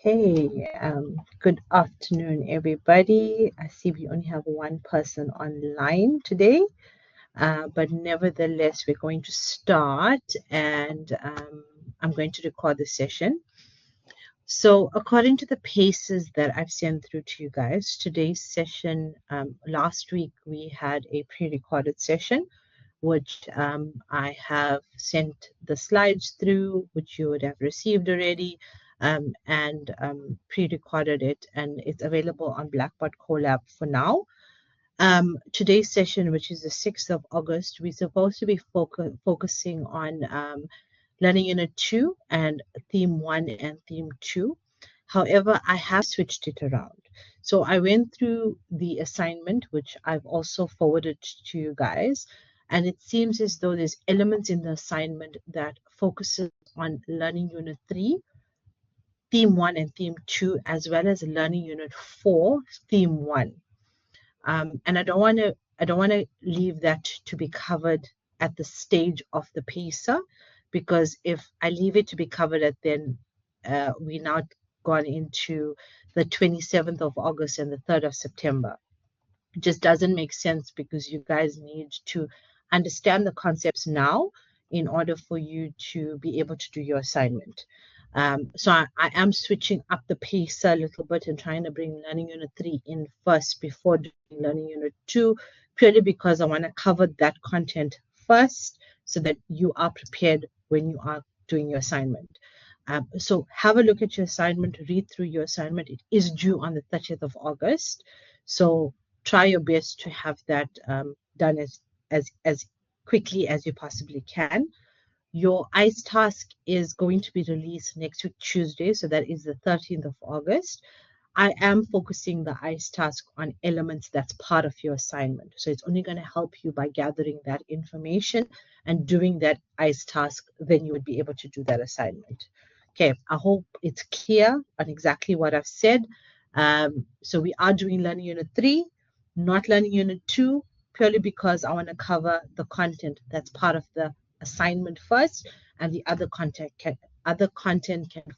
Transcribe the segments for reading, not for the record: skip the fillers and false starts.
Okay, good afternoon, everybody. I see we only have one person online today, but nevertheless, we're going to start and I'm going to record the session. So according to the paces that I've sent through to you guys, today's session, last week we had a pre-recorded session, which I have sent the slides through, which you would have received already, and pre-recorded it, and it's available on Blackboard Colab for now. Today's session, which is the 6th of August, we're supposed to be focusing on Learning Unit 2 and Theme 1 and Theme 2. However, I have switched it around. So I went through the assignment, which I've also forwarded to you guys, and it seems as though there's elements in the assignment that focuses on Learning Unit 3, Theme 1 and Theme 2, as well as Learning Unit 4, Theme 1. And I don't want to leave that to be covered at the stage of the PACER, because if I leave it to be covered at then, we now gone into the 27th of August and the 3rd of September. It just doesn't make sense, because you guys need to understand the concepts now in order for you to be able to do your assignment. So I am switching up the pace a little bit and trying to bring Learning Unit 3 in first before doing Learning Unit 2, purely because I want to cover that content first so that you are prepared when you are doing your assignment. So have a look at your assignment, read through your assignment. It is due on the 30th of August. So try your best to have that done as quickly as you possibly can. Your ICE task is going to be released next week, Tuesday. So that is the 13th of August. I am focusing the ICE task on elements that's part of your assignment. So it's only going to help you by gathering that information and doing that ICE task. Then you would be able to do that assignment. Okay, I hope it's clear on exactly what I've said. So we are doing Learning Unit 3, not Learning Unit 2, purely because I want to cover the content that's part of the assignment first, and the other content can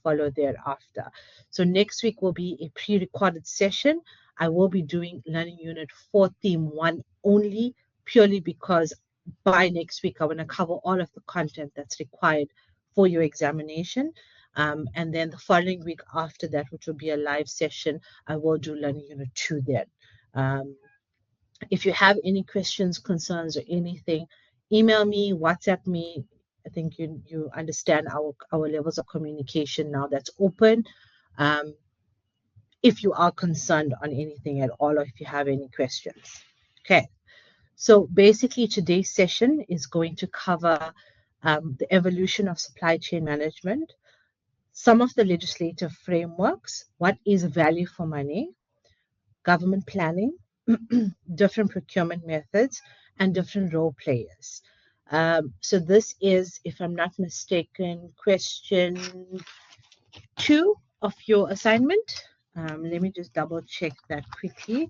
follow thereafter. So next week will be a pre-recorded session. I will be doing Learning Unit 4, Theme 1 only, purely because by next week I want to cover all of the content that's required for your examination. And then the following week after that, which will be a live session, I will do Learning Unit 2 then. If you have any questions, concerns, or anything, email me, WhatsApp me. I think you understand our levels of communication now. That's open. If you are concerned on anything at all, or if you have any questions. Okay. So basically today's session is going to cover the evolution of supply chain management, some of the legislative frameworks, what is value for money, government planning, different procurement methods, and different role players. So this is, if I'm not mistaken, question 2 of your assignment. Let me just double check that quickly.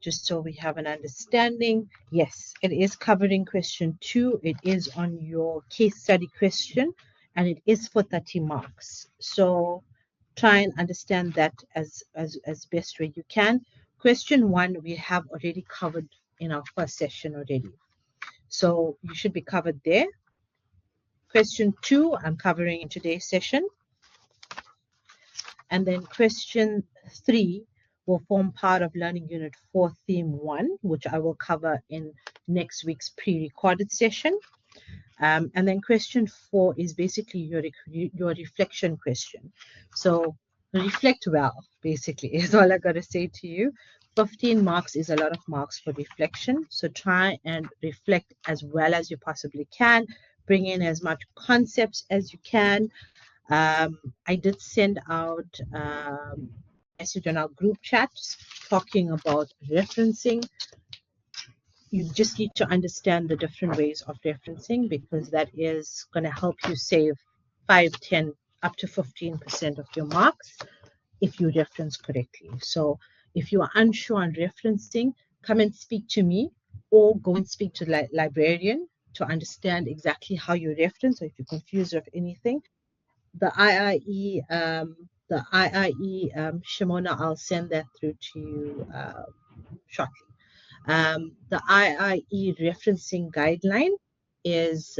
Just so we have an understanding. Yes, it is covering question 2. It is on your case study question, and it is for 30 marks. So try and understand that as best way you can. Question 1 we have already covered in our first session already. So you should be covered there. Question 2 I'm covering in today's session. And then question 3 will form part of Learning Unit 4, Theme 1, which I will cover in next week's pre-recorded session. And then question 4 is basically your reflection question. So reflect well, basically, is all I got to say to you. 15 marks is a lot of marks for reflection. So try and reflect as well as you possibly can. Bring in as much concepts as you can. I did send out a message on our group chat talking about referencing. You just need to understand the different ways of referencing, because that is going to help you save 5, 10, up to 15% of your marks if you reference correctly. So if you are unsure on referencing, come and speak to me or go and speak to the librarian to understand exactly how you reference, or if you're confused of anything. The IIE, Shimona, I'll send that through to you shortly. The IIE referencing guideline is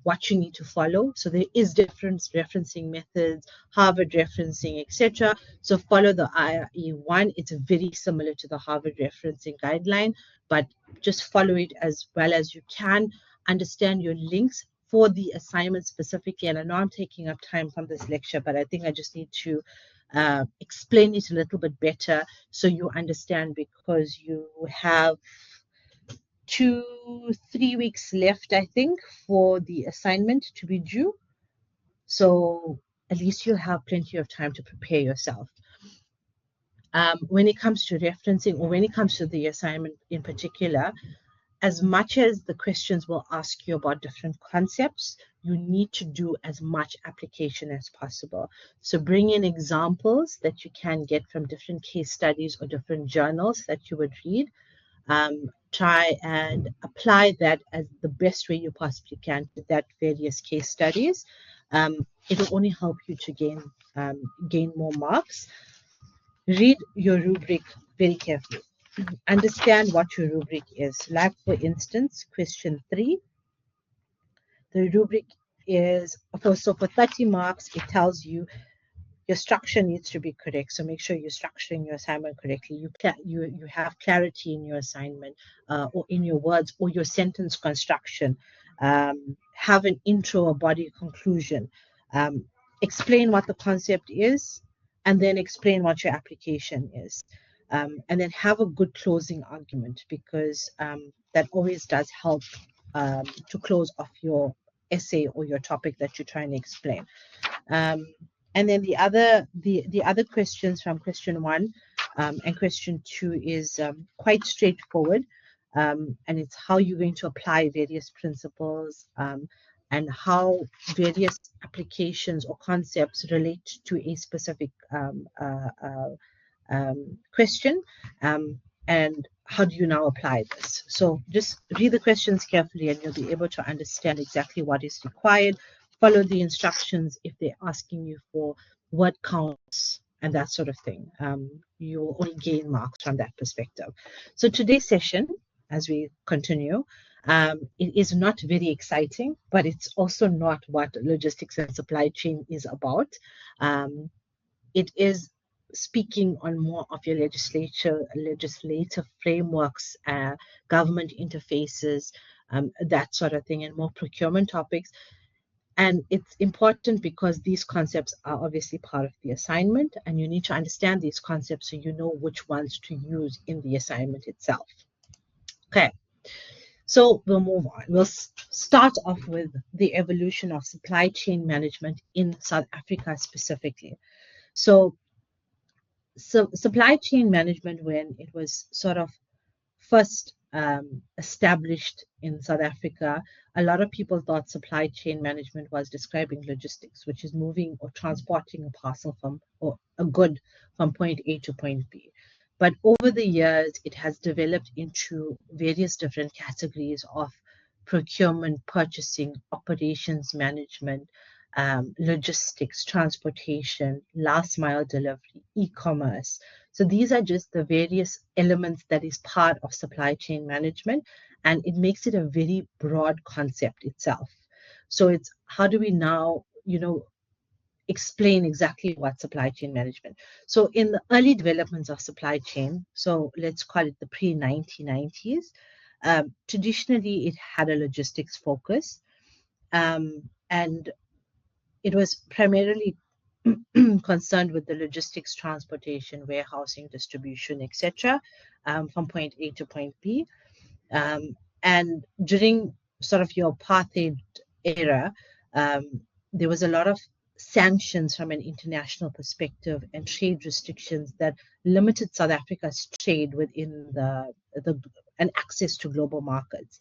what you need to follow. So there is different referencing methods, Harvard referencing, etc. So follow the IE1. It's very similar to the Harvard referencing guideline, but just follow it as well as you can. Understand your links for the assignment specifically. And I know I'm taking up time from this lecture, but I think I just need to explain it a little bit better so you understand, because you have 3 weeks left, I think, for the assignment to be due. So at least you'll have plenty of time to prepare yourself. When it comes to referencing, or when it comes to the assignment in particular, as much as the questions will ask you about different concepts, you need to do as much application as possible. So bring in examples that you can get from different case studies or different journals that you would read. Try and apply that as the best way you possibly can to that various case studies. It will only help you to gain more marks. Read your rubric very carefully. Understand what your rubric is. Like, for instance, question 3, the rubric is, so for 30 marks, it tells you your structure needs to be correct. So make sure you're structuring your assignment correctly. You have clarity in your assignment, or in your words, or your sentence construction. Have an intro, a body, conclusion. Explain what the concept is, and then explain what your application is. And then have a good closing argument, because that always does help to close off your essay or your topic that you're trying to explain. And then the other questions from question 1 and question 2 is quite straightforward, and it's how you're going to apply various principles, and how various applications or concepts relate to a specific question, and how do you now apply this. So just read the questions carefully and you'll be able to understand exactly what is required. Follow the instructions if they're asking you for word counts and that sort of thing. You will only gain marks from that perspective. So today's session, as we continue, it is not very exciting, but it's also not what logistics and supply chain is about. It is speaking on more of your legislative frameworks, government interfaces, that sort of thing, and more procurement topics. And it's important because these concepts are obviously part of the assignment, and you need to understand these concepts so you know which ones to use in the assignment itself. Okay, so we'll move on. We'll start off with the evolution of supply chain management in South Africa specifically. So supply chain management, when it was sort of first established in South Africa, a lot of people thought supply chain management was describing logistics, which is moving or transporting a parcel or a good from point A to point B. But over the years, it has developed into various different categories of procurement, purchasing, operations management, logistics, transportation, last mile delivery, e-commerce. So these are just the various elements that is part of supply chain management, and it makes it a very broad concept itself. So it's how do we now, explain exactly what supply chain management. So in the early developments of supply chain, so let's call it the pre-1990s, traditionally it had a logistics focus, and it was primarily concerned with the logistics, transportation, warehousing, distribution, etc., from point A to point B. And during sort of your apartheid era, there was a lot of sanctions from an international perspective and trade restrictions that limited South Africa's trade within the and access to global markets.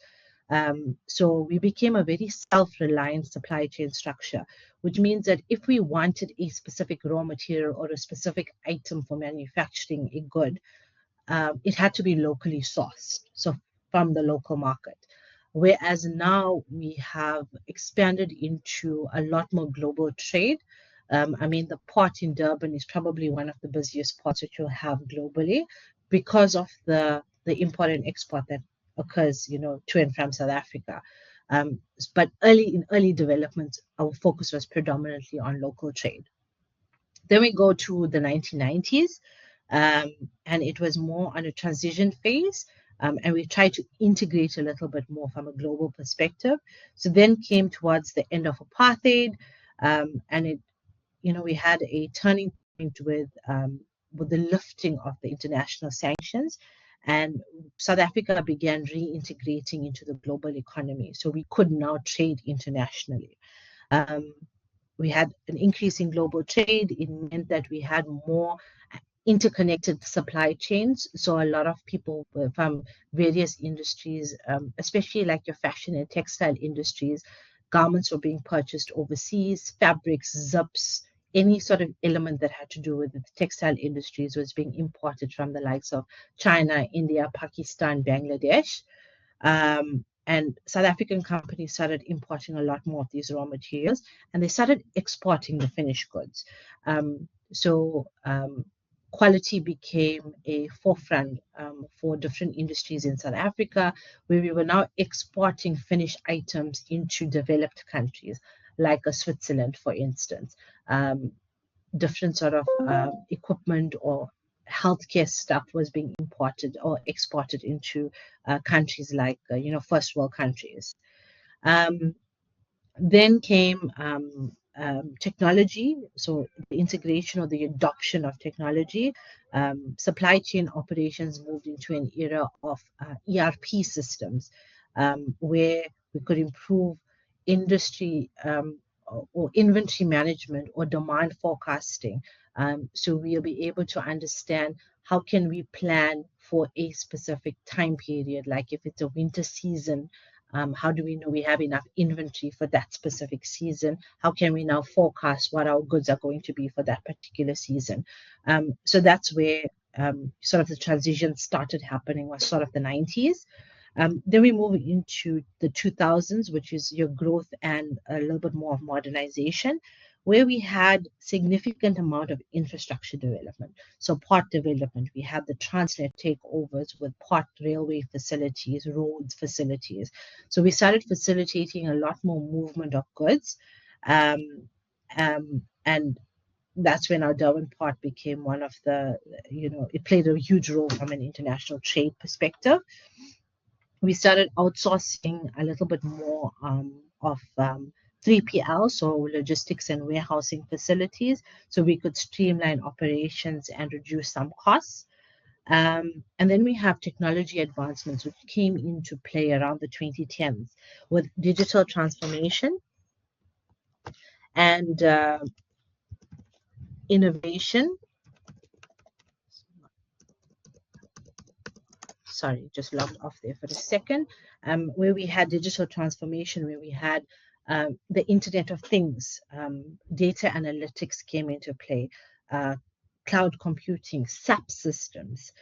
So we became a very self-reliant supply chain structure, which means that if we wanted a specific raw material or a specific item for manufacturing a good, it had to be locally sourced, so from the local market. whereas now we have expanded into a lot more global trade. I mean, the port in Durban is probably one of the busiest ports that you'll have globally because of the import and export that occurs, to and from South Africa. But in early development, our focus was predominantly on local trade. Then we go to the 1990s, and it was more on a transition phase, and we tried to integrate a little bit more from a global perspective. So then came towards the end of apartheid, and we had a turning point with the lifting of the international sanctions, and South Africa began reintegrating into the global economy. So we could now trade internationally. We had an increase in global trade. It meant that we had more interconnected supply chains. So a lot of people from various industries, especially like your fashion and textile industries, garments were being purchased overseas, fabrics, zips, any sort of element that had to do with the textile industries was being imported from the likes of China, India, Pakistan, Bangladesh. And South African companies started importing a lot more of these raw materials, and they started exporting the finished goods. So quality became a forefront for different industries in South Africa, where we were now exporting finished items into developed countries, like Switzerland, for instance. Different sort of equipment or healthcare stuff was being imported or exported into countries like, first world countries. Then came technology, so the integration or the adoption of technology. Supply chain operations moved into an era of ERP systems, where we could improve industry or inventory management or demand forecasting. So we'll be able to understand how can we plan for a specific time period, like if it's a winter season, how do we know we have enough inventory for that specific season? How can we now forecast what our goods are going to be for that particular season? So that's where sort of the transition started happening, was sort of the 90s. Then we move into the 2000s, which is your growth and a little bit more of modernization, where we had significant amount of infrastructure development. So port development, we had the Transnet takeovers with port railway facilities, roads facilities. So we started facilitating a lot more movement of goods. And that's when our Durban port became one of the, it played a huge role from an international trade perspective. We started outsourcing a little bit more of 3PL, so logistics and warehousing facilities, so we could streamline operations and reduce some costs. And then we have technology advancements, which came into play around the 2010s with digital transformation and innovation. Sorry, just logged off there for a second, where we had digital transformation, where we had the Internet of Things, data analytics came into play, cloud computing, SAP systems,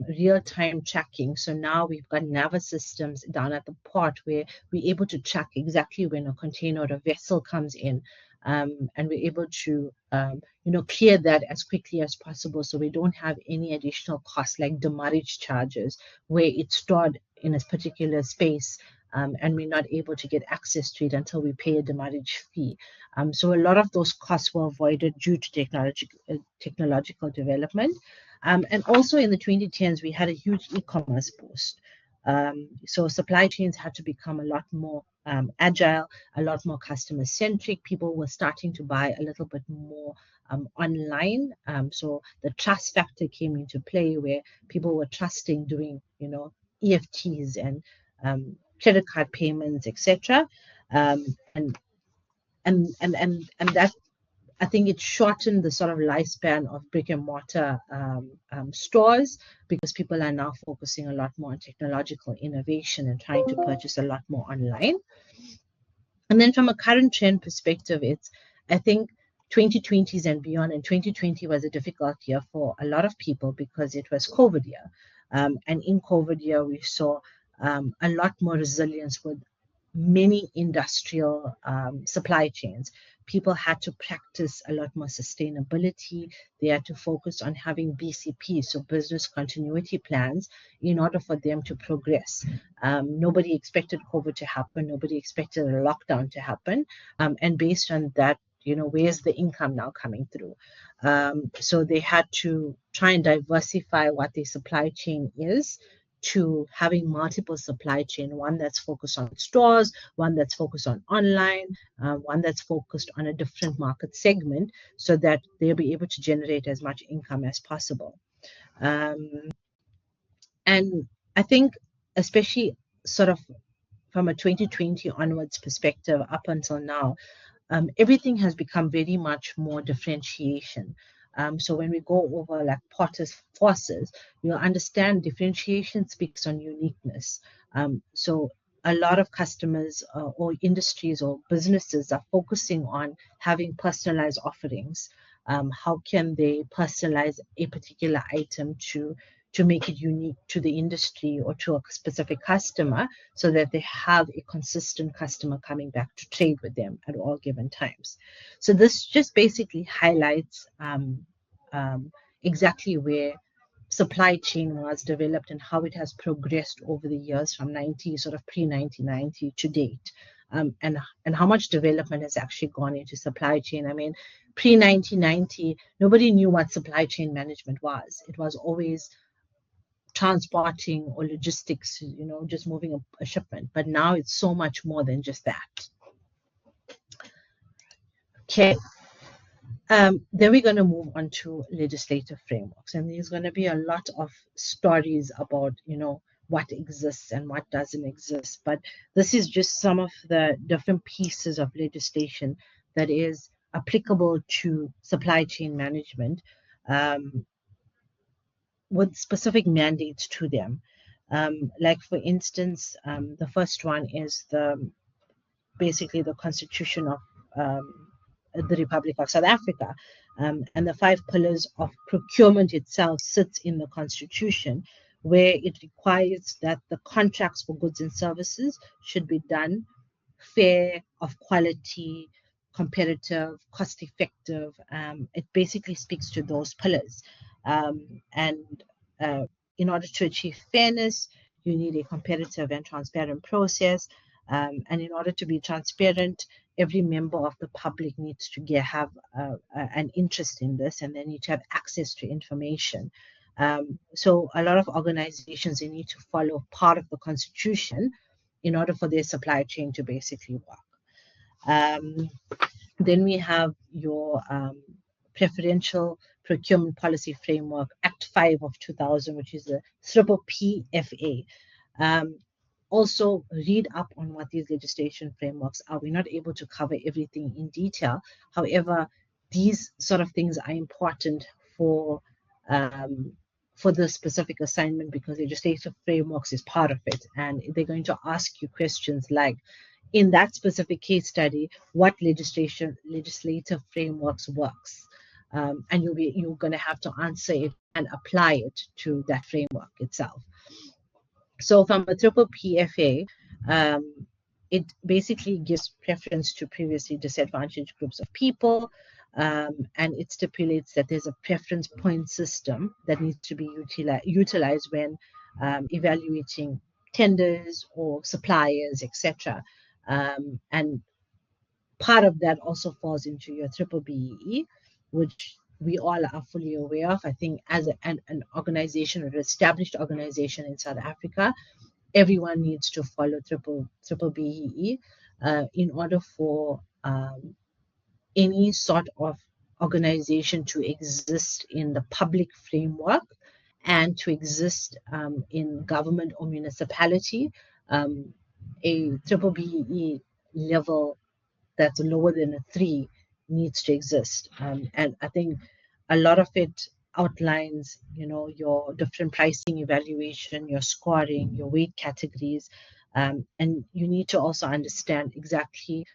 real-time tracking. So now we've got Nava systems down at the port where we're able to track exactly when a container or a vessel comes in. And we're able to, clear that as quickly as possible, so we don't have any additional costs like demurrage charges, where it's stored in a particular space, and we're not able to get access to it until we pay a demurrage fee. So a lot of those costs were avoided due to technological development. And also in the 2010s, we had a huge e-commerce boost. So supply chains had to become a lot more agile, a lot more customer-centric. People were starting to buy a little bit more online. So the trust factor came into play, where people were trusting doing, EFTs and credit card payments, etc. And that, I think, it shortened the sort of lifespan of brick and mortar stores, because people are now focusing a lot more on technological innovation and trying to purchase a lot more online. And then from a current trend perspective, I think 2020s and beyond, and 2020 was a difficult year for a lot of people because it was COVID year. And in COVID year, we saw a lot more resilience with many industrial supply chains. People had to practice a lot more sustainability. They had to focus on having BCP, so business continuity plans, in order for them to progress. Nobody expected COVID to happen. Nobody expected a lockdown to happen. And based on that, where's the income now coming through? So they had to try and diversify what their supply chain is, to having multiple supply chain, one that's focused on stores, one that's focused on online, one that's focused on a different market segment, so that they'll be able to generate as much income as possible. And I think, especially sort of from a 2020 onwards perspective up until now, everything has become very much more differentiation. So when we go over like Potter's forces, you'll understand differentiation speaks on uniqueness. So a lot of customers or industries or businesses are focusing on having personalized offerings. How can they personalize a particular item to make it unique to the industry or to a specific customer, so that they have a consistent customer coming back to trade with them at all given times. So this just basically highlights exactly where supply chain was developed and how it has progressed over the years from sort of pre-1990 to date. And how much development has actually gone into supply chain. I mean, pre-1990, nobody knew what supply chain management was. It was always transporting or logistics, just moving a shipment. But now it's so much more than just that. Okay. Then we're going to move on to legislative frameworks. And there's going to be a lot of stories about, what exists and what doesn't exist. But this is just some of the different pieces of legislation that is applicable to supply chain management, with specific mandates to them. Like for instance, the first one is basically the Constitution of the Republic of South Africa, and the 5 pillars of procurement itself sits in the Constitution, where it requires that the contracts for goods and services should be done fair, of quality, competitive, cost effective. It basically speaks to those pillars. And in order to achieve fairness, you need a competitive and transparent process. And in order to be transparent, every member of the public needs to have an interest in this, and they need to have access to information. So a lot of organizations, they need to follow part of the Constitution in order for their supply chain to basically work. Then we have your Preferential Procurement Policy Framework, Act 5 of 2000, which is the PPPFA. Also read up on what these legislation frameworks are. We're not able to cover everything in detail. However, these sort of things are important for the specific assignment, because legislative frameworks is part of it, and they're going to ask you questions like, in that specific case study, what legislative frameworks works, and you're going to have to answer it and apply it to that framework itself. So from a PPPFA, it basically gives preference to previously disadvantaged groups of people, and it stipulates that there's a preference point system that needs to be utilized when evaluating tenders or suppliers, etc. And part of that also falls into your BBBEE, which we all are fully aware of. I think as an organization, or an established organization in South Africa, everyone needs to follow BBBEE in order for any sort of organization to exist in the public framework and to exist in government or municipality. A BBBEE level that's lower than a 3 needs to exist. And I think a lot of it outlines, your different pricing evaluation, your scoring, your weight categories, and you need to also understand exactly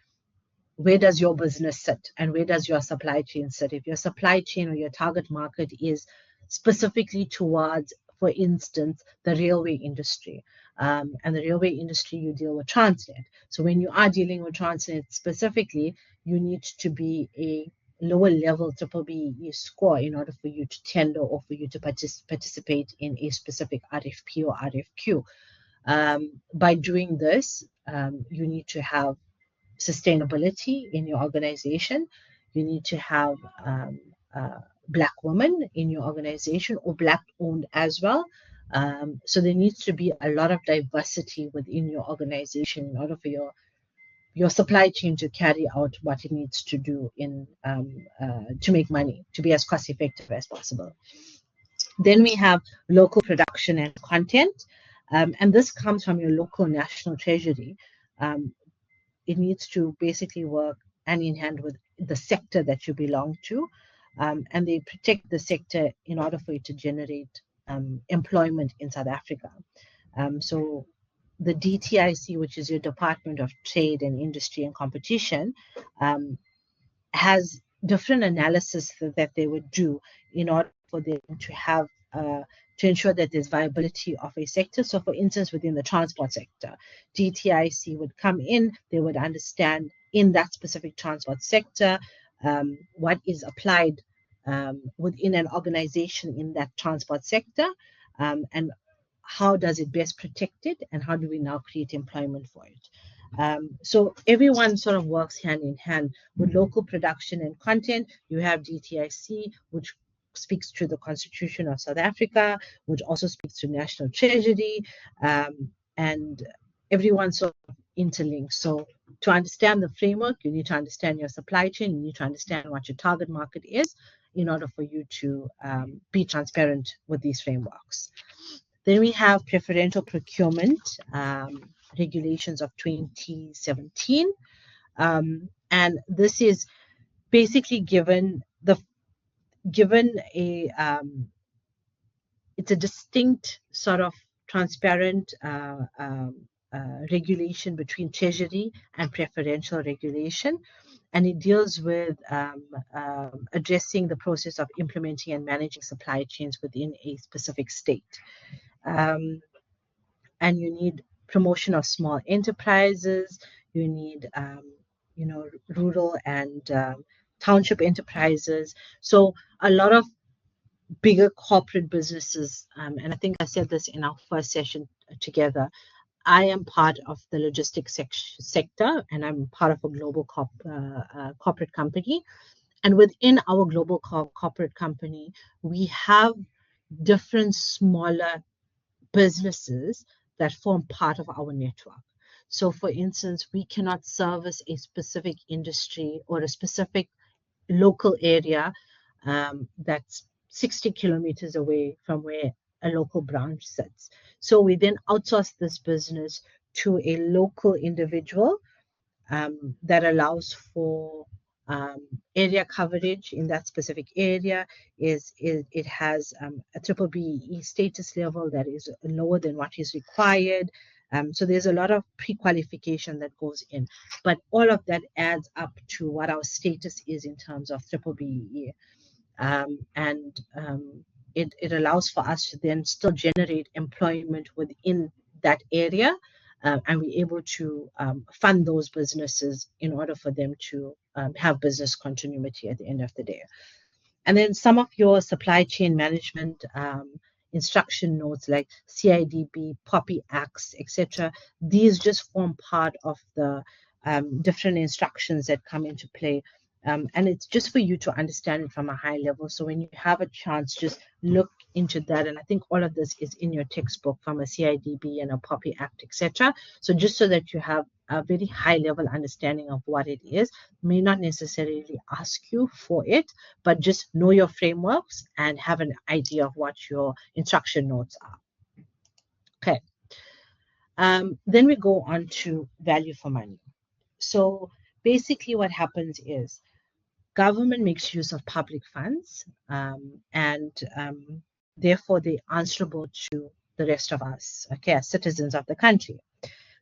where does your business sit and where does your supply chain sit. If your supply chain or your target market is specifically towards for instance, the railway industry. And the railway industry, you deal with Transnet. So when you are dealing with Transnet specifically, you need to be a lower level triple B score in order for you to tender or for you to participate in a specific RFP or RFQ. By doing this, you need to have sustainability in your organization. You need to have Black women in your organization, or Black owned as well. So there needs to be a lot of diversity within your organization in order for your supply chain to carry out what it needs to do to make money, to be as cost effective as possible. Then we have local production and content, and this comes from your local national treasury. It needs to basically work hand in hand with the sector that you belong to, and they protect the sector in order for it to generate employment in South Africa. So the DTIC, which is your Department of Trade and Industry and Competition, has different analysis that they would do in order for them to have to ensure that there's viability of a sector. So for instance, within the transport sector, DTIC would come in, they would understand in that specific transport sector what is applied within an organization in that transport sector, and how does it best protect it, and how do we now create employment for it. So everyone sort of works hand in hand. With local production and content, you have DTIC, which speaks to the Constitution of South Africa, which also speaks to National Treasury, and everyone sort of interlinks. So to understand the framework, you need to understand your supply chain, you need to understand what your target market is in order for you to be transparent with these frameworks. Then we have preferential procurement regulations of 2017. And this is basically given it's a distinct sort of transparent regulation between treasury and preferential regulation, and it deals with addressing the process of implementing and managing supply chains within a specific state. And you need promotion of small enterprises, you need rural and township enterprises. So a lot of bigger corporate businesses, and I think I said this in our first session together, I am part of the logistics sector, and I'm part of a global corporate company. And within our global corporate company, we have different smaller businesses that form part of our network. So for instance, we cannot service a specific industry or a specific local area that's 60 kilometers away from where a local branch sits. So we then outsource this business to a local individual that allows for area coverage in that specific area. It has a triple BEE status level that is lower than what is required. So there's a lot of pre-qualification that goes in, but all of that adds up to what our status is in terms of triple BEE. It allows for us to then still generate employment within that area, and we're able to fund those businesses in order for them to have business continuity at the end of the day. And then some of your supply chain management instruction notes like CIDB, POPI Acts, etc. These just form part of the different instructions that come into play. And it's just for you to understand it from a high level. So when you have a chance, just look into that. And I think all of this is in your textbook from a CIDB and a POPI Act, etc. So just so that you have a very high level understanding of what it is, may not necessarily ask you for it, but just know your frameworks and have an idea of what your instruction notes are. Okay. Then we go on to value for money. So basically what happens is government makes use of public funds, and therefore they're answerable to the rest of us, okay, as citizens of the country.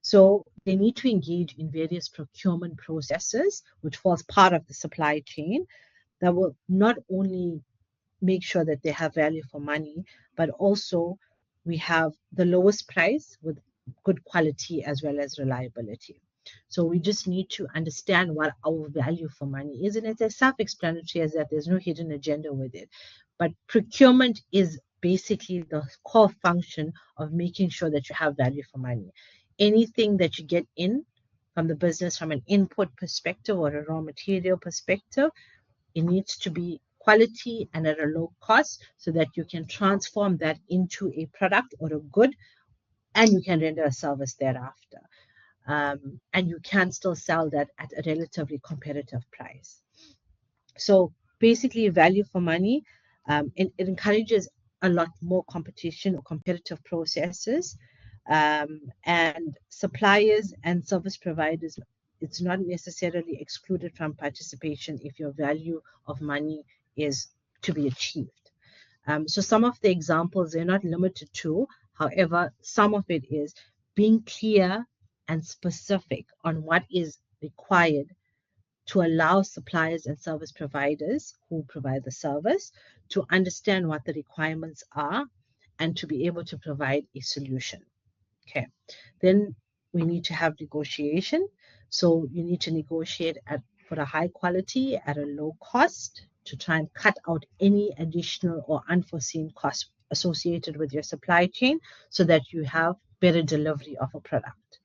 So they need to engage in various procurement processes, which forms part of the supply chain, that will not only make sure that they have value for money, but also we have the lowest price with good quality as well as reliability. So we just need to understand what our value for money is. And it's as self-explanatory as that. There's no hidden agenda with it. But procurement is basically the core function of making sure that you have value for money. Anything that you get in from the business from an input perspective or a raw material perspective, it needs to be quality and at a low cost so that you can transform that into a product or a good, and you can render a service thereafter. And you can still sell that at a relatively competitive price. So basically, value for money, it encourages a lot more competition or competitive processes, and suppliers and service providers. It's not necessarily excluded from participation if your value of money is to be achieved. So some of the examples, they're not limited to, however, some of it is being clear and specific on what is required to allow suppliers and service providers who provide the service to understand what the requirements are and to be able to provide a solution. Okay, then we need to have negotiation. So you need to negotiate for a high quality at a low cost to try and cut out any additional or unforeseen costs associated with your supply chain so that you have better delivery of a product.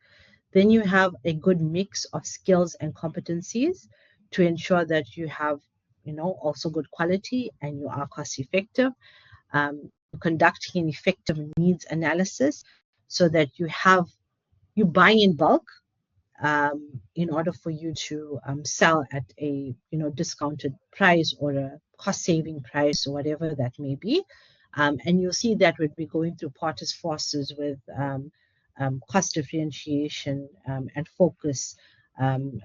Then you have a good mix of skills and competencies to ensure that you have, also good quality and you are cost effective. Conducting an effective needs analysis so that you buy in bulk in order for you to sell at a discounted price or a cost saving price or whatever that may be. And you'll see that we'll be going through Potter's forces with cost differentiation and focus,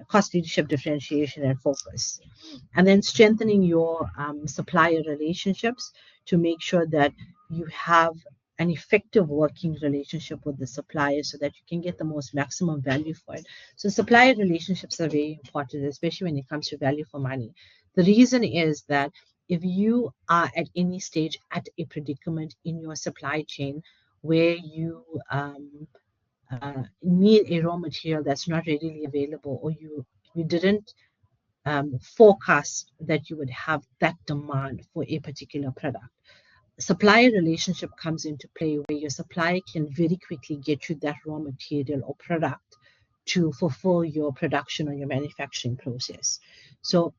cost leadership differentiation and focus. And then strengthening your supplier relationships to make sure that you have an effective working relationship with the supplier so that you can get the most maximum value for it. So supplier relationships are very important, especially when it comes to value for money. The reason is that if you are at any stage at a predicament in your supply chain where you need a raw material that's not readily available, or you didn't forecast that you would have that demand for a particular product, supplier relationship comes into play where your supplier can very quickly get you that raw material or product to fulfill your production or your manufacturing process. So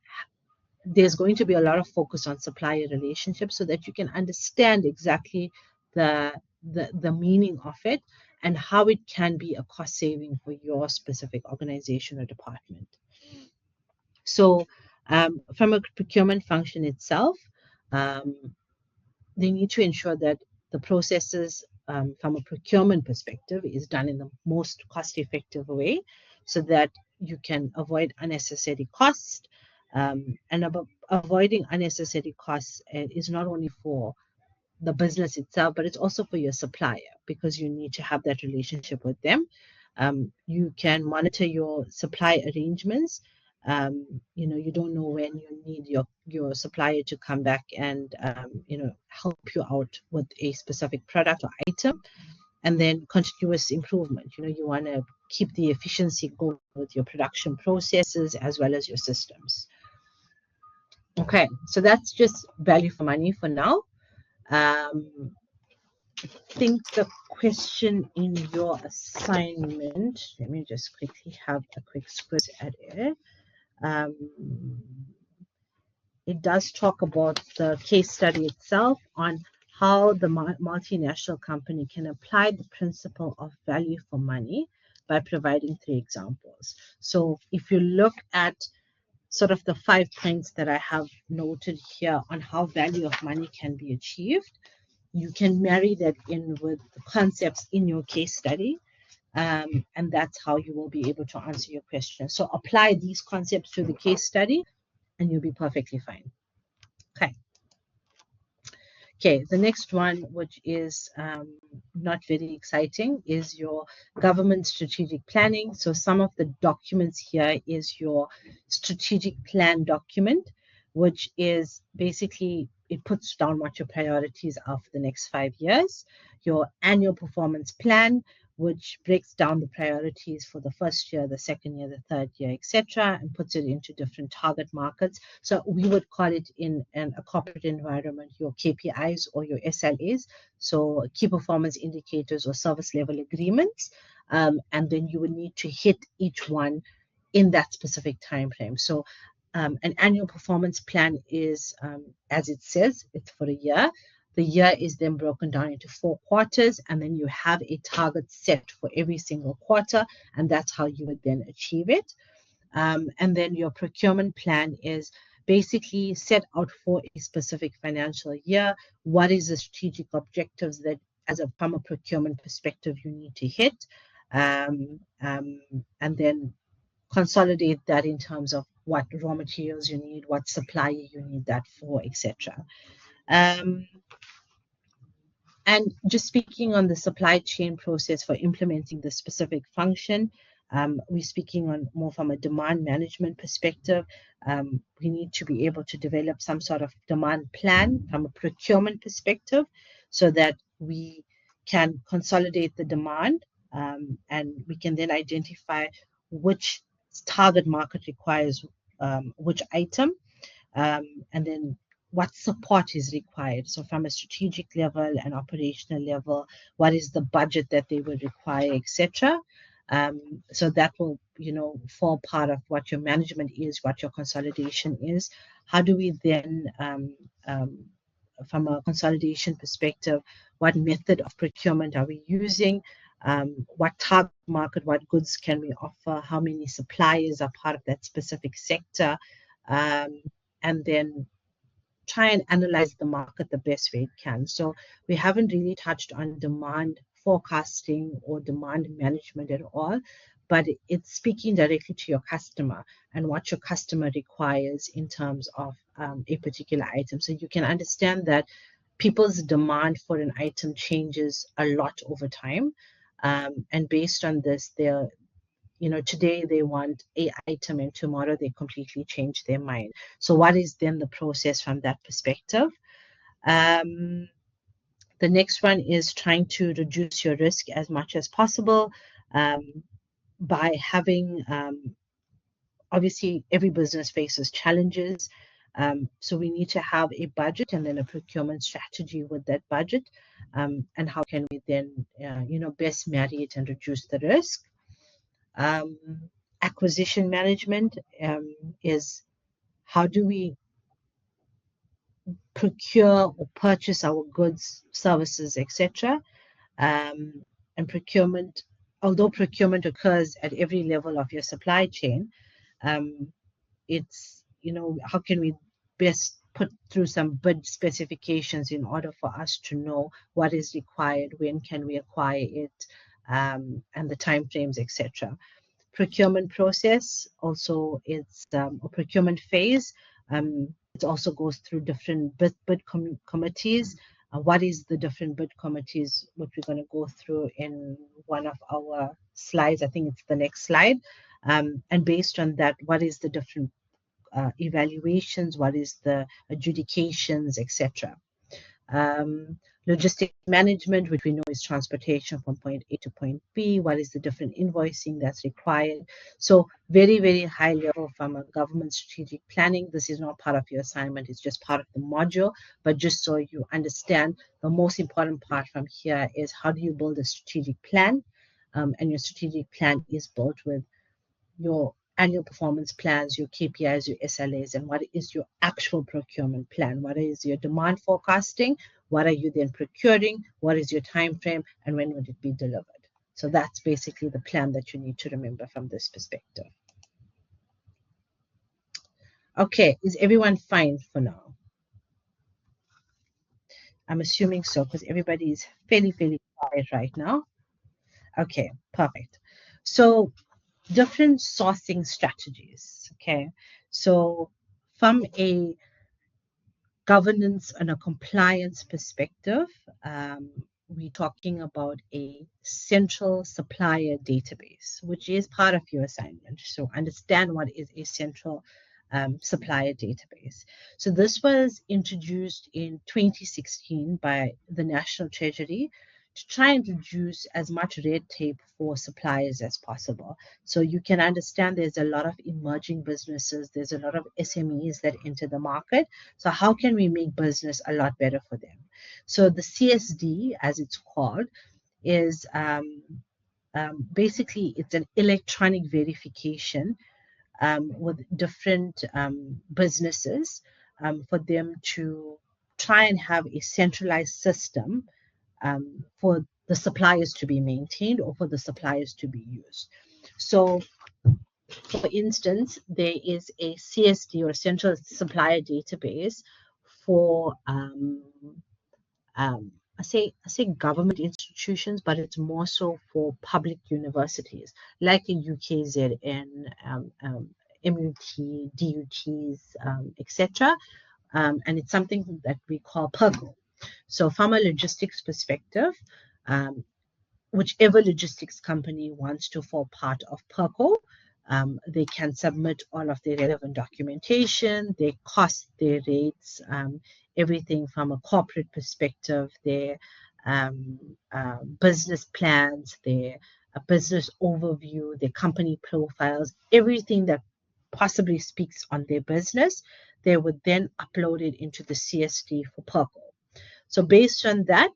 there's going to be a lot of focus on supplier relationships so that you can understand exactly the meaning of it and how it can be a cost saving for your specific organization or department. So from a procurement function itself, they need to ensure that the processes from a procurement perspective is done in the most cost-effective way so that you can avoid unnecessary costs. And avoiding unnecessary costs is not only for the business itself, but it's also for your supplier because you need to have that relationship with them. You can monitor your supply arrangements. You don't know when you need your supplier to come back and help you out with a specific product or item. And then continuous improvement. You want to keep the efficiency going with your production processes as well as your systems. Okay, so that's just value for money for now. I think the question in your assignment, let me just quickly have a quick squiz at it. It does talk about the case study itself on how the multinational company can apply the principle of value for money by providing 3 examples. So if you look at sort of the 5 points that I have noted here on how value of money can be achieved, you can marry that in with the concepts in your case study, and that's how you will be able to answer your question. So apply these concepts to the case study and you'll be perfectly fine. Okay, the next one, which is not very exciting, is your government strategic planning. So some of the documents here is your strategic plan document, which is basically it puts down what your priorities are for the next 5 years. Your annual performance plan, which breaks down the priorities for the first year, the second year, the third year, etc., and puts it into different target markets. So we would call it in a corporate environment your KPIs or your SLAs, so key performance indicators or service level agreements, and then you would need to hit each one in that specific time frame. So an annual performance plan is, as it says, it's for a year. The year is then broken down into 4 quarters, and then you have a target set for every single quarter, and that's how you would then achieve it. And then your procurement plan is basically set out for a specific financial year. What is the strategic objectives that, from a procurement perspective, you need to hit, and then consolidate that in terms of what raw materials you need, what supplier you need that for, etc. And just speaking on the supply chain process for implementing the specific function, we're speaking on more from a demand management perspective. We need to be able to develop some sort of demand plan from a procurement perspective so that we can consolidate the demand, and we can then identify which target market requires which item, and then what support is required. So from a strategic level and operational level, what is the budget that they will require, etc. So that will, fall part of what your management is, what your consolidation is. How do we then, from a consolidation perspective, what method of procurement are we using? What target market, what goods can we offer? How many suppliers are part of that specific sector? And then try and analyze the market the best way it can. So we haven't really touched on demand forecasting or demand management at all, but it's speaking directly to your customer and what your customer requires in terms of a particular item. So you can understand that people's demand for an item changes a lot over time. And based on this, today they want a item and tomorrow they completely change their mind. So what is then the process from that perspective? The next one is trying to reduce your risk as much as possible by having, obviously every business faces challenges. So we need to have a budget and then a procurement strategy with that budget. And how can we then, best marry it and reduce the risk? Acquisition management is how do we procure or purchase our goods, services, etc. And procurement, although procurement occurs at every level of your supply chain, it's, how can we best put through some bid specifications in order for us to know what is required, when can we acquire it, and the timeframes, etc. Procurement process also is a procurement phase. It also goes through different bid committees. What is the different bid committees, which we're going to go through in one of our slides. I think it's the next slide. And based on that, what is the different evaluations, what is the adjudications, etc. Logistic management, which we know is transportation from point A to point B. What is the different invoicing that's required? So very, very high level from a government strategic planning. This is not part of your assignment. It's just part of the module. But just so you understand, the most important part from here is how do you build a strategic plan? And your strategic plan is built with your annual performance plans, your KPIs, your SLAs, and what is your actual procurement plan? What is your demand forecasting? What are you then procuring? What is your time frame? And when would it be delivered? So that's basically the plan that you need to remember from this perspective. Okay, is everyone fine for now? I'm assuming so, because everybody is fairly quiet right now. Okay, perfect. So different sourcing strategies. Okay, so from a governance and a compliance perspective, we're talking about a central supplier database, which is part of your assignment. So understand what is a central supplier database. So this was introduced in 2016 by the National Treasury to try and reduce as much red tape for suppliers as possible. So you can understand there's a lot of emerging businesses, there's a lot of SMEs that enter the market. So how can we make business a lot better for them? So the CSD, as it's called, is basically it's an electronic verification with different businesses for them to try and have a centralized system for the suppliers to be maintained or for the suppliers to be used. So, for instance, there is a CSD or Central Supplier Database for I say government institutions, but it's more so for public universities like in UKZN, MUT, DUTs, etc. And it's something that we call PERCO. So from a logistics perspective, um, whichever logistics company wants to fall part of PERCO, they can submit all of their relevant documentation, their costs, their rates, everything from a corporate perspective, their business plans, their business overview, their company profiles, everything that possibly speaks on their business, they would then upload it into the CSD for PERCO. So based on that,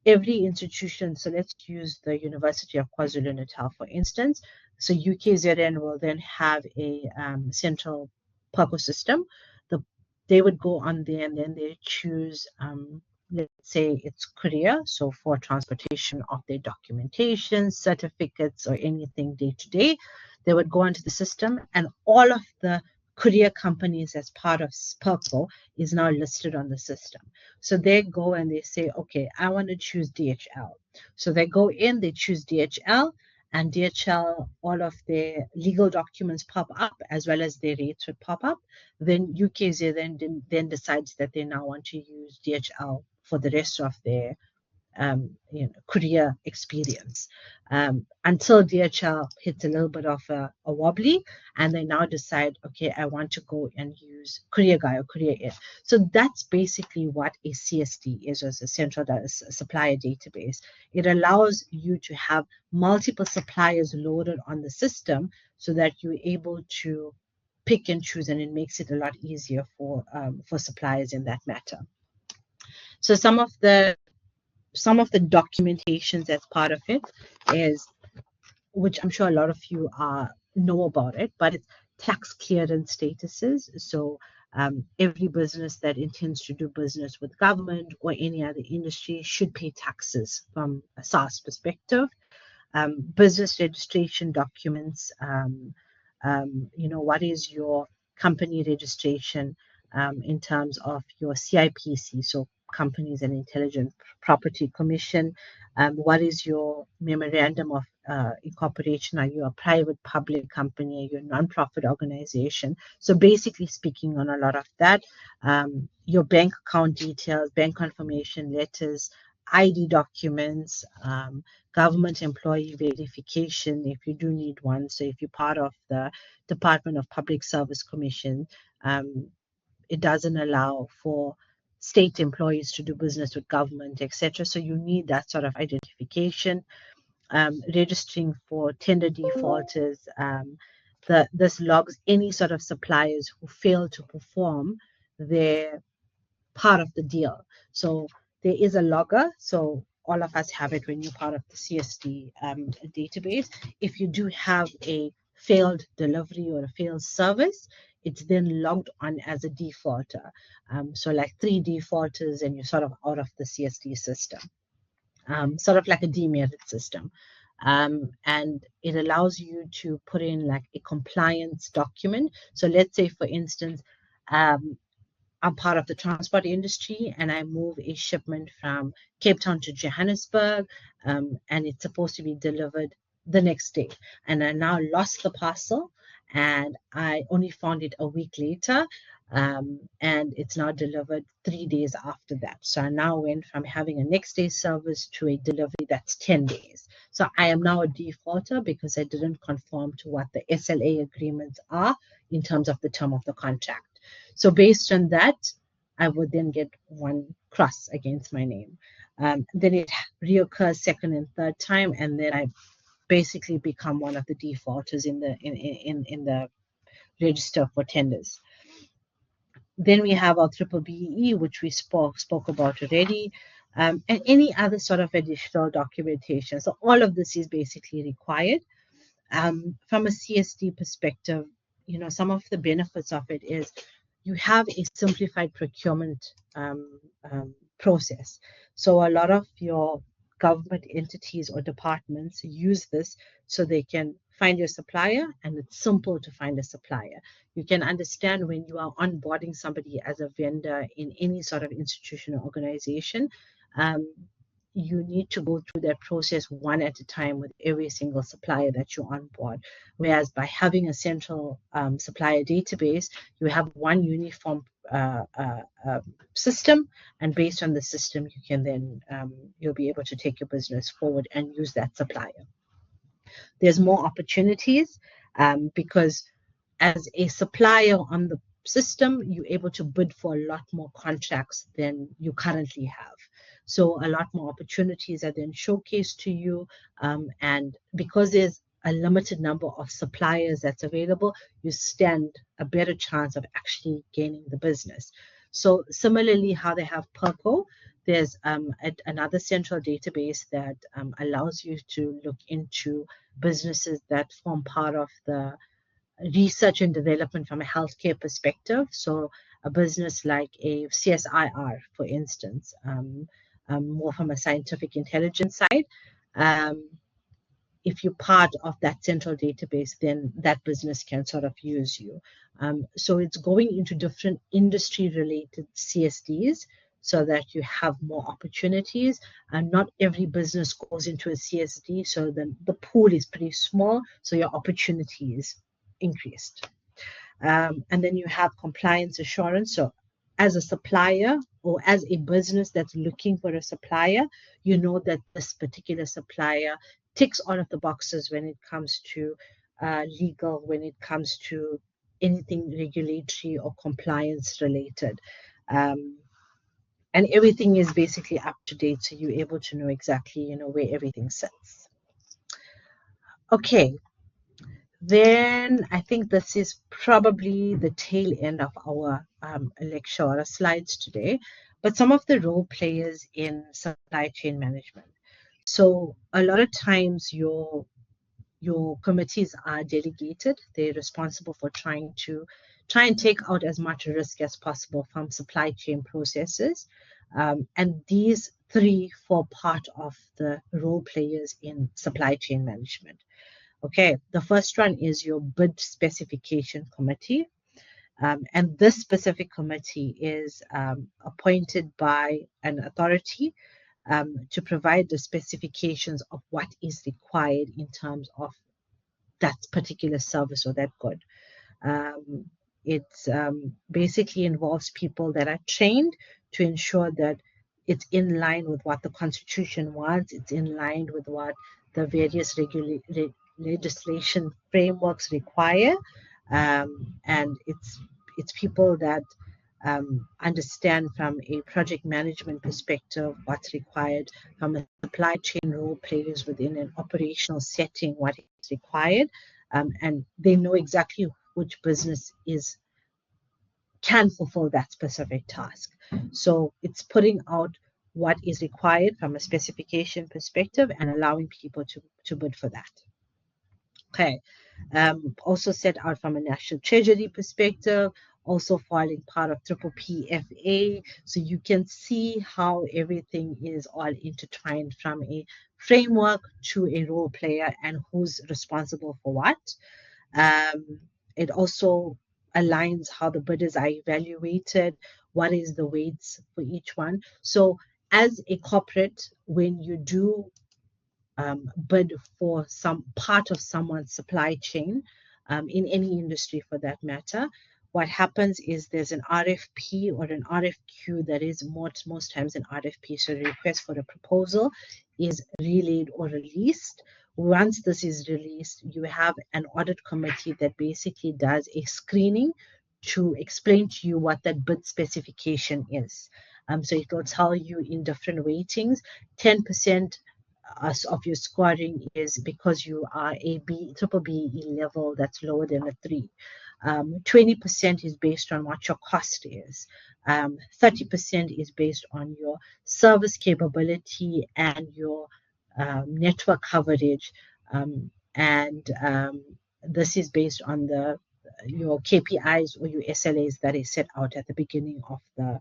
every institution, so let's use the University of KwaZulu-Natal, for instance. So UKZN will then have a central PERCO system. They would go on there and then they choose, let's say it's courier, so for transportation of their documentation, certificates, or anything day to day, they would go onto the system, and all of the courier companies as part of PERCO is now listed on the system. So they go and they say, okay, I want to choose DHL. So they go in, they choose DHL, and DHL, all of their legal documents pop up as well as their rates would pop up. Then UKZ then decides that they now want to use DHL for the rest of their courier experience until DHL hits a little bit of a wobbly, and they now decide, okay, I want to go and use Courier Guy or Courier Air. So that's basically what a CSD is, as a central supplier database. It allows you to have multiple suppliers loaded on the system so that you're able to pick and choose, and it makes it a lot easier for suppliers in that matter. So some of the documentations as part of it is, which I'm sure a lot of you know about it, but it's tax clearance statuses. So every business that intends to do business with government or any other industry should pay taxes from a SARS perspective. Business registration documents, what is your company registration in terms of your CIPC, so Companies and Intelligent Property Commission. What is your memorandum of incorporation? Are you a private public company? Are you a non-profit organization? So basically speaking on a lot of that, your bank account details, bank confirmation letters, ID documents, government employee verification if you do need one. So if you're part of the Department of Public Service Commission, it doesn't allow for state employees to do business with government, etc. So you need that sort of identification. Registering for tender defaulters. This logs any sort of suppliers who fail to perform their part of the deal. So there is a logger. So all of us have it when you're part of the CSD database. If you do have a failed delivery or a failed service, it's then logged on as a defaulter. So like 3 defaulters and you're sort of out of the CSD system, sort of like a demerit system. And it allows you to put in like a compliance document. So let's say, for instance, I'm part of the transport industry and I move a shipment from Cape Town to Johannesburg, and it's supposed to be delivered the next day. And I now lost the parcel and I only found it a week later. and it's now delivered 3 days after that. So I now went from having a next day service to a delivery that's 10 days. So I am now a defaulter because I didn't conform to what the SLA agreements are in terms of the term of the contract. So based on that, I would then get one cross against my name. Then it reoccurs second and third time, and then I basically become one of the defaulters in the register for tenders. Then we have our triple BEE, which we spoke about already, and any other sort of additional documentation. So all of this is basically required. From a CSD perspective, some of the benefits of it is you have a simplified procurement process. So a lot of your government entities or departments use this so they can find your supplier, and it's simple to find a supplier. You can understand when you are onboarding somebody as a vendor in any sort of institution or organization, you need to go through that process one at a time with every single supplier that you onboard. Whereas by having a central supplier database, you have one uniform system, and based on the system, you can then you'll be able to take your business forward and use that supplier. There's more opportunities because as a supplier on the system, you're able to bid for a lot more contracts than you currently have. So a lot more opportunities are then showcased to you. And because there's a limited number of suppliers that's available, you stand a better chance of actually gaining the business. So similarly, how they have Perco, there's another central database that allows you to look into businesses that form part of the research and development from a healthcare perspective. So a business like a CSIR, for instance, more from a scientific intelligence side. If you're part of that central database, then that business can sort of use you. So it's going into different industry-related CSDs so that you have more opportunities. And not every business goes into a CSD, so then the pool is pretty small, so your opportunity is increased. And then you have compliance assurance. So as a supplier or as a business that's looking for a supplier, you know that this particular supplier ticks all of the boxes when it comes to legal, when it comes to anything regulatory or compliance related. And everything is basically up to date, so you're able to know exactly, where everything sits. Okay, then I think this is probably the tail end of our lecture or slides today, but some of the role players in supply chain management. So a lot of times your committees are delegated. They're responsible for trying and take out as much risk as possible from supply chain processes. And these three form part of the role players in supply chain management. Okay, the first one is your bid specification committee. And this specific committee is appointed by an authority to provide the specifications of what is required in terms of that particular service or that good. It basically involves people that are trained to ensure that it's in line with what the Constitution wants, it's in line with what the various legislation frameworks require, and it's people that understand from a project management perspective what's required, from a supply chain role players within an operational setting what is required, and they know exactly which business can fulfill that specific task. So it's putting out what is required from a specification perspective and allowing people to bid for that. Okay, also set out from a national treasury perspective, also filing part of triple PFA. So you can see how everything is all intertwined from a framework to a role player and who's responsible for what. It also aligns how the bidders are evaluated, what is the weights for each one. So as a corporate, when you do bid for some part of someone's supply chain, in any industry for that matter, what happens is there's an RFP or an RFQ that is most times an RFP, so a request for a proposal is relayed or released. Once this is released, you have an audit committee that basically does a screening to explain to you what that bid specification is. So it will tell you in different weightings. 10% of your scoring is because you are a triple BE level that's lower than a 3. 20% is based on what your cost is. 30% is based on your service capability and your network coverage. And this is based on your KPIs or your SLAs that is set out at the beginning of the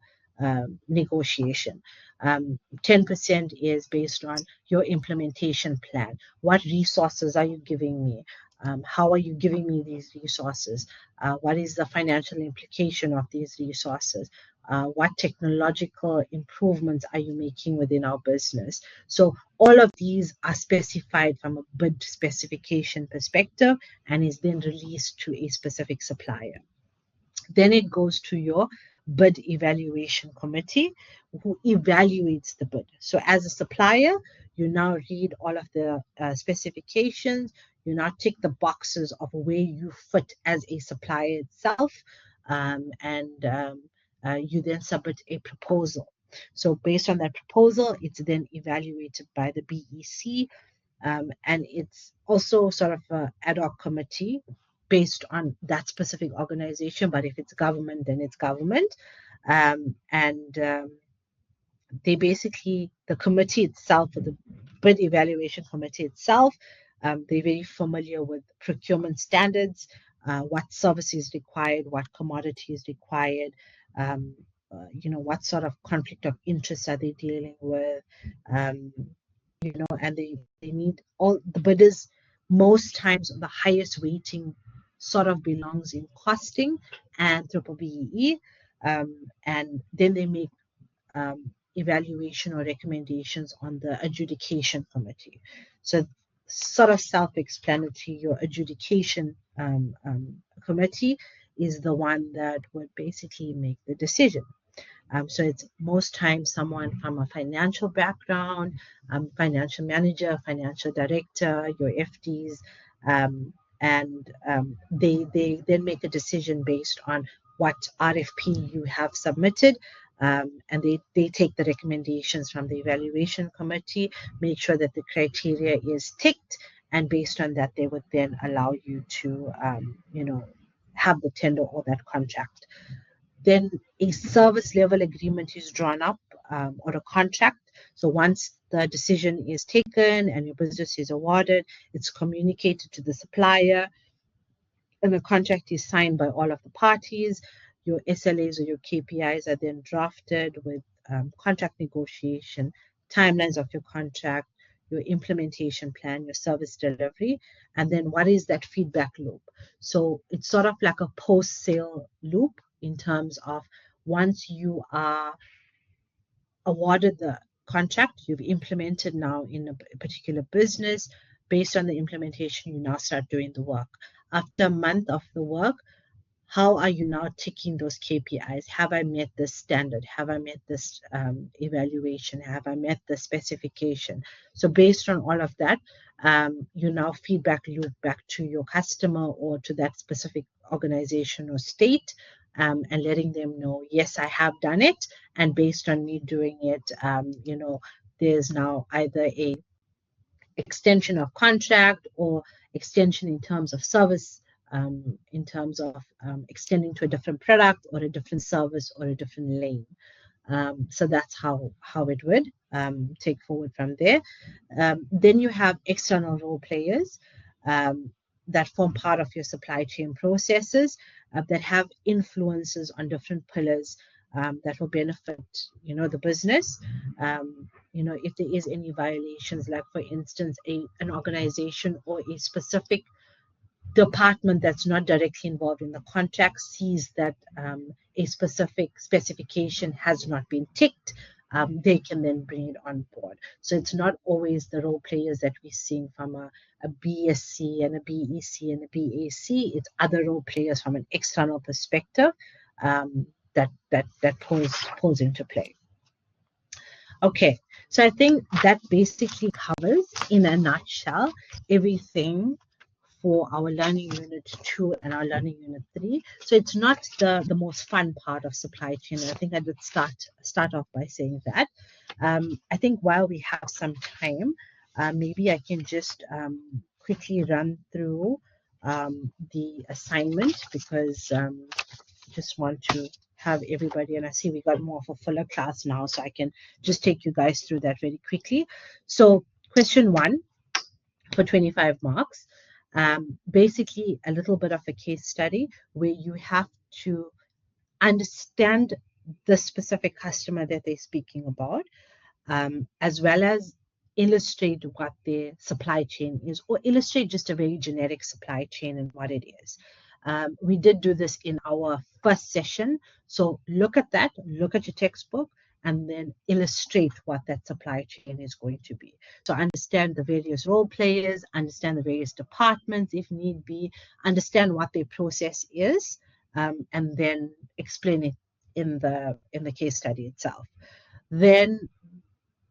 negotiation. 10% is based on your implementation plan. What resources are you giving me? How are you giving me these resources? What is the financial implication of these resources? What technological improvements are you making within our business? So all of these are specified from a bid specification perspective and is then released to a specific supplier. Then it goes to your bid evaluation committee who evaluates the bid. So as a supplier, you now read all of the specifications, you now tick the boxes of where you fit as a supplier itself, and you then submit a proposal. So based on that proposal, it's then evaluated by the BEC, and it's also sort of an ad hoc committee based on that specific organization. But if it's government, then it's government. They basically, the committee itself, or the bid evaluation committee itself, they're very familiar with procurement standards, what service is required, what commodity is required, what sort of conflict of interest are they dealing with, and they need all the bidders. Most times, the highest weighting sort of belongs in costing and triple BEE, and then they make evaluation or recommendations on the adjudication committee. So sort of self-explanatory, your adjudication committee is the one that would basically make the decision. So it's most times someone from a financial background, financial manager, financial director, your FDs, and they then make a decision based on what RFP you have submitted. And they take the recommendations from the evaluation committee, make sure that the criteria is ticked, and based on that, they would then allow you to, have the tender or that contract. Then a service level agreement is drawn up, or a contract. So once the decision is taken and your business is awarded, it's communicated to the supplier, and the contract is signed by all of the parties. Your SLAs or your KPIs are then drafted with contract negotiation, timelines of your contract, your implementation plan, your service delivery, and then what is that feedback loop? So it's sort of like a post-sale loop in terms of once you are awarded the contract, you've implemented now in a particular business. Based on the implementation, you now start doing the work. After a month of the work, how are you now ticking those KPIs? Have I met this standard? Have I met this evaluation? Have I met the specification? So based on all of that, you now feedback loop back to your customer or to that specific organization or state, and letting them know, yes, I have done it. And based on me doing it, there's now either a extension of contract or extension in terms of service, in terms of extending to a different product or a different service or a different lane. So that's how it would take forward from there. Then you have external role players that form part of your supply chain processes, that have influences on different pillars that will benefit, the business. If there is any violations, like for instance, an organization or a specific department that's not directly involved in the contract sees that a specific specification has not been ticked, they can then bring it on board. So it's not always the role players that we're seeing from a BSc and a BEC and a BAC. It's other role players from an external perspective that pulls into play. Okay, so I think that basically covers, in a nutshell, everything for our learning unit 2 and our learning unit 3. So it's not the most fun part of supply chain. I think I did start off by saying that. I think while we have some time, maybe I can just quickly run through the assignment, because just want to have everybody, and I see we got more of a fuller class now, so I can just take you guys through that very quickly. So question 1 for 25 marks, basically a little bit of a case study where you have to understand the specific customer that they're speaking about, as well as illustrate what their supply chain is, or illustrate just a very generic supply chain and what it is. We did do this in our first session. So look at that, look at your textbook, and then illustrate what that supply chain is going to be. So understand the various role players, understand the various departments if need be, understand what their process is, and then explain it in the case study itself. Then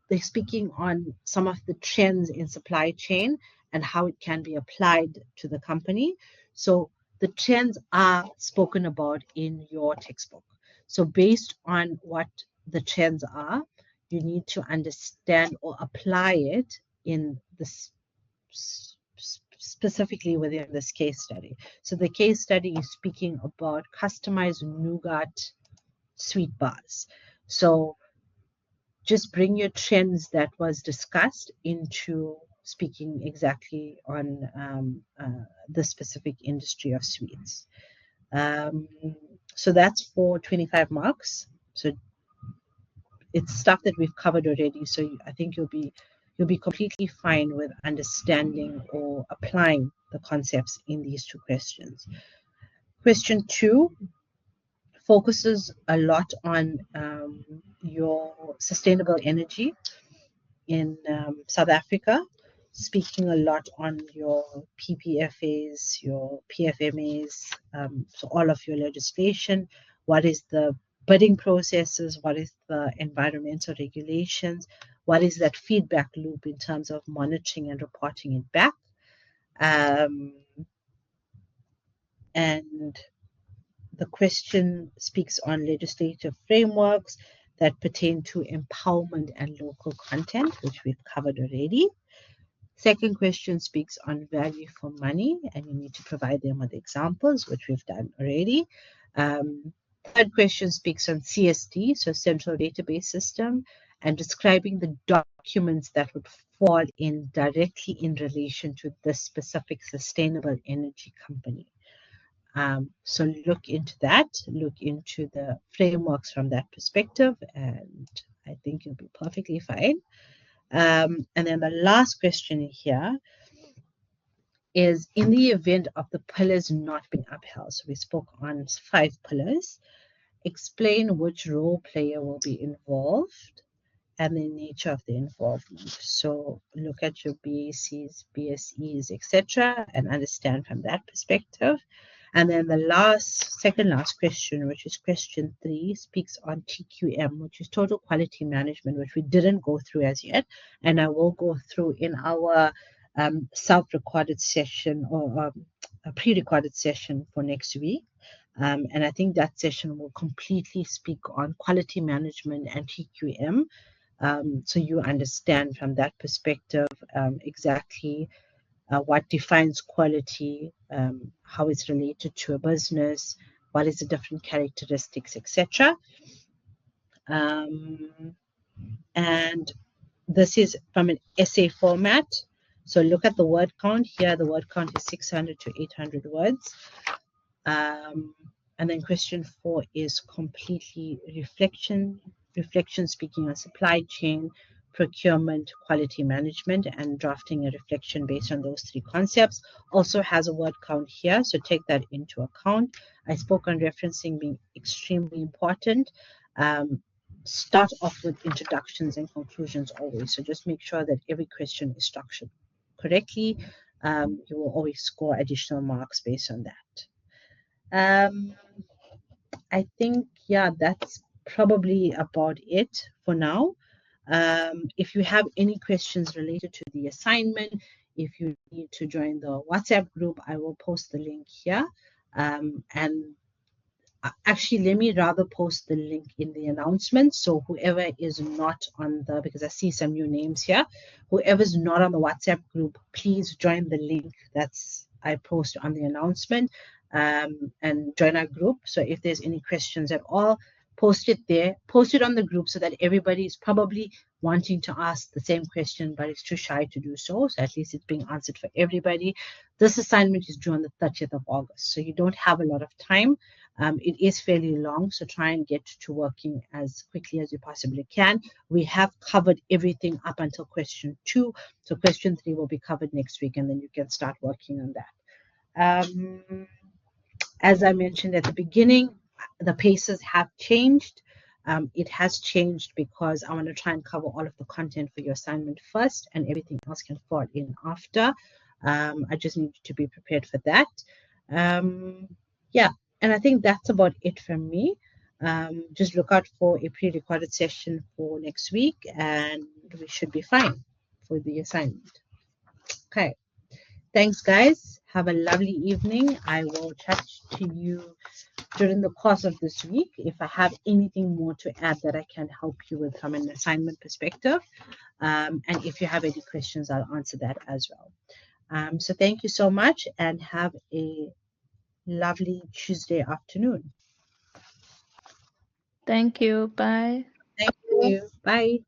they're speaking on some of the trends in supply chain and how it can be applied to the company. So the trends are spoken about in your textbook. So based on what the trends are, you need to understand or apply it in this specifically within this case study. So the case study is speaking about customized nougat sweet bars. So just bring your trends that was discussed into speaking exactly on the specific industry of sweets. So that's for 25 marks. So it's stuff that we've covered already. So I think you'll be completely fine with understanding or applying the concepts in these two questions. Question 2 focuses a lot on your sustainable energy in South Africa, speaking a lot on your PPFAs, your PFMAs, so all of your legislation, what is the bidding processes, what is the environmental regulations, what is that feedback loop in terms of monitoring and reporting it back. And the question speaks on legislative frameworks that pertain to empowerment and local content, which we've covered already. Second question speaks on value for money, and you need to provide them with examples, which we've done already. Third question speaks on CSD, so Central Database System, and describing the documents that would fall in directly in relation to this specific sustainable energy company. So look into that, look into the frameworks from that perspective, and I think you'll be perfectly fine. And then the last question here is, in the event of the pillars not being upheld, so we spoke on 5 pillars, explain which role player will be involved and the nature of the involvement. So look at your BACs, BSEs, etc., and understand from that perspective. And then the second last question, which is question 3, speaks on TQM, which is total quality management, which we didn't go through as yet, and I will go through in our self-recorded session, or a pre-recorded session for next week. And I think that session will completely speak on quality management and TQM, so you understand from that perspective exactly what defines quality, how it's related to a business, what is the different characteristics, etc. And this is from an essay format. So look at the word count here. The word count is 600 to 800 words. And then question 4 is completely reflection speaking on supply chain, procurement, quality management, and drafting a reflection based on those 3 concepts. Also has a word count here, so take that into account. I spoke on referencing being extremely important. start off with introductions and conclusions always. So just make sure that every question is structured correctly. You will always score additional marks based on that. I think, yeah, that's probably about it for now. If you have any questions related to the assignment, if you need to join the WhatsApp group, I will post the link here. And actually, let me rather post the link in the announcement. So whoever is not on the, because I see some new names here, whoever's not on the WhatsApp group, please join the link that's I post on the announcement, and join our group. So if there's any questions at all, post it there, post it on the group so that everybody is probably wanting to ask the same question, but is too shy to do so. So at least it's being answered for everybody. This assignment is due on the 30th of August. So you don't have a lot of time. It is fairly long, so try and get to working as quickly as you possibly can. We have covered everything up until question 2. So question 3 will be covered next week, and then you can start working on that. As I mentioned at the beginning, the paces have changed. It has changed because I want to try and cover all of the content for your assignment first, and everything else can fall in after. I just need you to be prepared for that. Yeah, and I think that's about it from me. Just look out for a pre-recorded session for next week, and we should be fine for the assignment. Okay. Thanks, guys. Have a lovely evening. I will chat to you during the course of this week if I have anything more to add that I can help you with from an assignment perspective. And if you have any questions, I'll answer that as well. So thank you so much, and have a lovely Tuesday afternoon. Thank you. Bye. Thank you. Bye.